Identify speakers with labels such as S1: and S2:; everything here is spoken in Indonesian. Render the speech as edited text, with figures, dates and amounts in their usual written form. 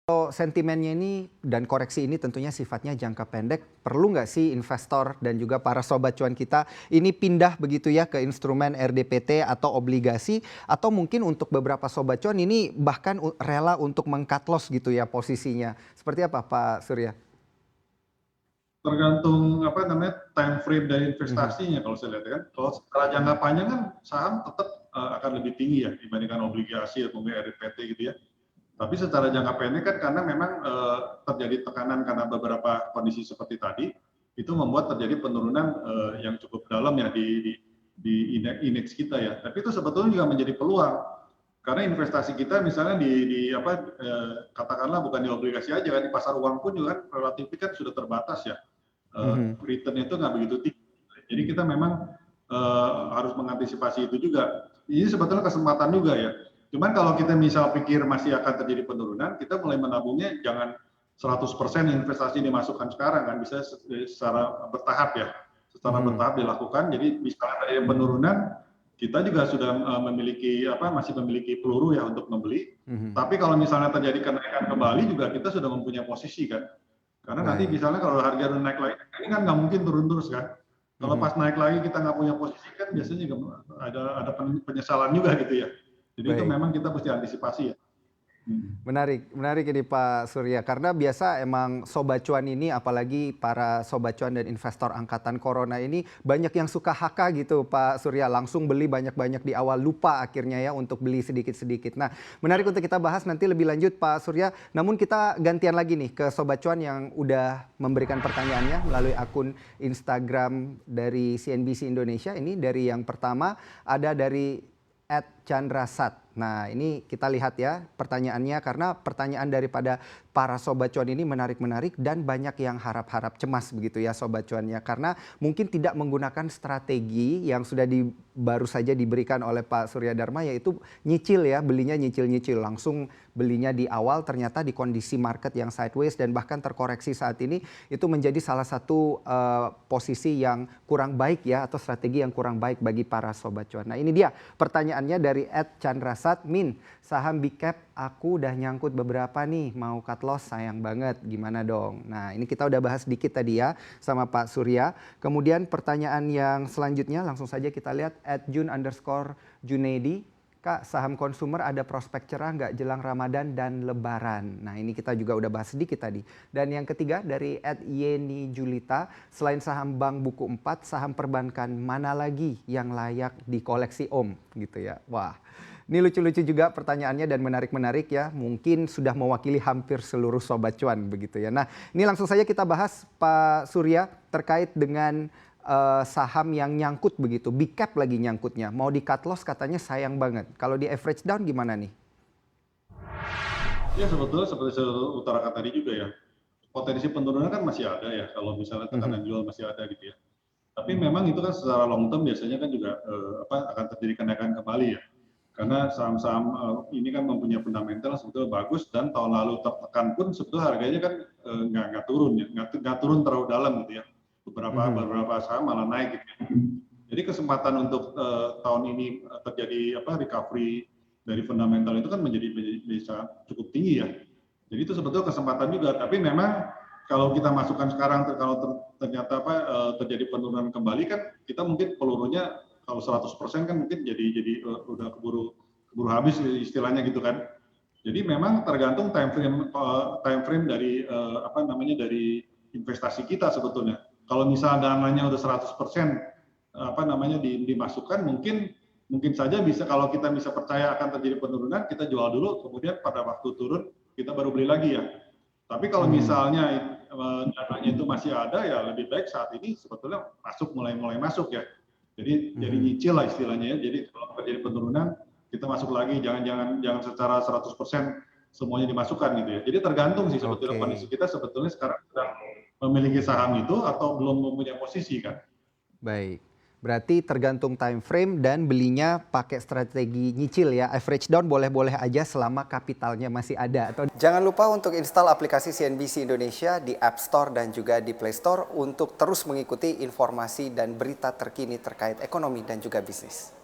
S1: Kalau sentimennya ini dan koreksi ini tentunya sifatnya jangka pendek, perlu nggak sih investor dan juga para sobat cuan kita ini pindah begitu ya ke instrumen RDPT atau obligasi, atau mungkin untuk beberapa sobat cuan ini bahkan rela untuk meng-cut loss gitu ya posisinya. Seperti apa Pak Surya?
S2: Tergantung apa namanya time frame dari
S1: Mhm.
S2: investasinya kalau saya lihat ya kan. Kalau secara jangka panjang kan saham tetap akan lebih tinggi ya dibandingkan obligasi atau mungkin RDPT gitu ya. Tapi secara jangka pendek kan karena memang terjadi tekanan karena beberapa kondisi seperti tadi, itu membuat terjadi penurunan yang cukup dalam ya di indeks kita ya. Tapi itu sebetulnya juga menjadi peluang karena investasi kita misalnya di apa katakanlah bukan di obligasi aja kan, di pasar uang pun juga kan relatif kan sudah terbatas ya.
S1: Mhm.
S2: Return itu nggak begitu tinggi. Jadi kita memang harus mengantisipasi itu juga. Ini sebetulnya kesempatan juga ya. Cuman kalau kita misal pikir masih akan terjadi penurunan, kita mulai menabungnya jangan 100% investasi dimasukkan sekarang kan, bisa secara bertahap ya. Secara
S1: Mhm.
S2: bertahap dilakukan. Jadi misalnya ada penurunan, kita juga sudah memiliki apa masih memiliki peluru ya untuk membeli.
S1: Mhm.
S2: Tapi kalau misalnya terjadi kenaikan kembali juga kita sudah mempunyai posisi kan. Karena nanti
S1: Baik.
S2: misalnya kalau harga udah naik lagi, ini kan nggak mungkin turun terus kan. Kalau
S1: Mhm.
S2: pas naik lagi kita nggak punya posisi kan biasanya juga ada penyesalan juga gitu ya. Jadi itu
S1: Baik.
S2: memang kita mesti antisipasi ya.
S1: Menarik, menarik ini Pak Surya. Karena biasa emang sobat cuan ini, apalagi para sobat cuan dan investor angkatan corona ini banyak yang suka haka gitu Pak Surya. Langsung beli banyak-banyak di awal, lupa akhirnya ya untuk beli sedikit-sedikit. Nah, menarik untuk kita bahas nanti lebih lanjut Pak Surya. Namun kita gantian lagi nih ke sobat cuan yang udah memberikan pertanyaannya melalui akun Instagram dari CNBC Indonesia. Ini dari yang pertama ada dari @chandrasat. Nah, ini kita lihat ya pertanyaannya, karena pertanyaan daripada para sobat cuan ini menarik-menarik dan banyak yang harap-harap cemas begitu ya sobat cuannya, karena mungkin tidak menggunakan strategi yang sudah baru saja diberikan oleh Pak Surya Dharma, yaitu nyicil ya, belinya nyicil-nyicil, langsung belinya di awal, ternyata di kondisi market yang sideways dan bahkan terkoreksi saat ini, itu menjadi salah satu posisi yang kurang baik ya, atau strategi yang kurang baik bagi para sobat cuan. Nah, ini dia pertanyaannya dari @chandrasat. Min, saham big cap aku udah nyangkut beberapa nih, mau cut loss sayang banget, gimana dong? Nah, ini kita udah bahas sedikit tadi ya sama Pak Surya. Kemudian pertanyaan yang selanjutnya langsung saja kita lihat @jun_junaidi. Kak, saham konsumer ada prospek cerah nggak jelang Ramadan dan Lebaran? Nah, ini kita juga udah bahas sedikit tadi. Dan yang ketiga dari @yeni julita, selain saham bank buku 4, saham perbankan mana lagi yang layak dikoleksi Om? Gitu ya. Wah, ini lucu-lucu juga pertanyaannya dan menarik-menarik ya. Mungkin sudah mewakili hampir seluruh sobat cuan begitu ya. Nah, ini langsung saja kita bahas Pak Surya terkait dengan saham yang nyangkut begitu. Big cap lagi nyangkutnya. Mau di cut loss katanya sayang banget. Kalau di average down gimana nih?
S2: Ya sebetulnya seperti saya utarakan tadi juga ya. Potensi penurunan kan masih ada ya kalau misalnya
S1: Mhm.
S2: tekanan jual masih ada gitu ya. Tapi memang itu kan secara long term biasanya kan juga akan terjadi kenaikan kembali ya. Karena saham-saham ini kan mempunyai fundamental sebetulnya bagus dan tahun lalu tertekan pun sebetulnya harganya kan nggak turun ya, nggak turun terlalu dalam gitu ya.
S1: Mhm.
S2: Beberapa saham malah naik gitu ya. Jadi kesempatan untuk tahun ini terjadi recovery dari fundamental itu kan bisa cukup tinggi ya. Jadi itu sebetulnya kesempatan juga. Tapi memang kalau kita masukkan sekarang, kalau ternyata terjadi penurunan kembali kan kita mungkin pelurunya kalau 100% kan mungkin jadi udah keburu habis istilahnya gitu kan. Jadi memang tergantung time frame dari dari investasi kita sebetulnya. Kalau misalnya dananya udah 100% dimasukkan, mungkin saja bisa, kalau kita bisa percaya akan terjadi penurunan, kita jual dulu, kemudian pada waktu turun kita baru beli lagi ya. Tapi kalau
S1: Mhm.
S2: misalnya dananya itu masih ada, ya lebih baik saat ini sebetulnya mulai masuk ya. Jadi
S1: Mhm.
S2: nyicil lah istilahnya ya. Jadi kalau terjadi penurunan, kita masuk lagi, jangan secara 100% semuanya dimasukkan gitu ya. Jadi tergantung sih sebetulnya
S1: Oke.
S2: kondisi kita sebetulnya sekarang sedang memiliki saham itu atau belum mempunyai posisi kan.
S1: Baik. Berarti tergantung time frame dan belinya pakai strategi nyicil ya. Average down boleh-boleh aja selama kapitalnya masih ada. Jangan lupa untuk install aplikasi CNBC Indonesia di App Store dan juga di Play Store untuk terus mengikuti informasi dan berita terkini terkait ekonomi dan juga bisnis.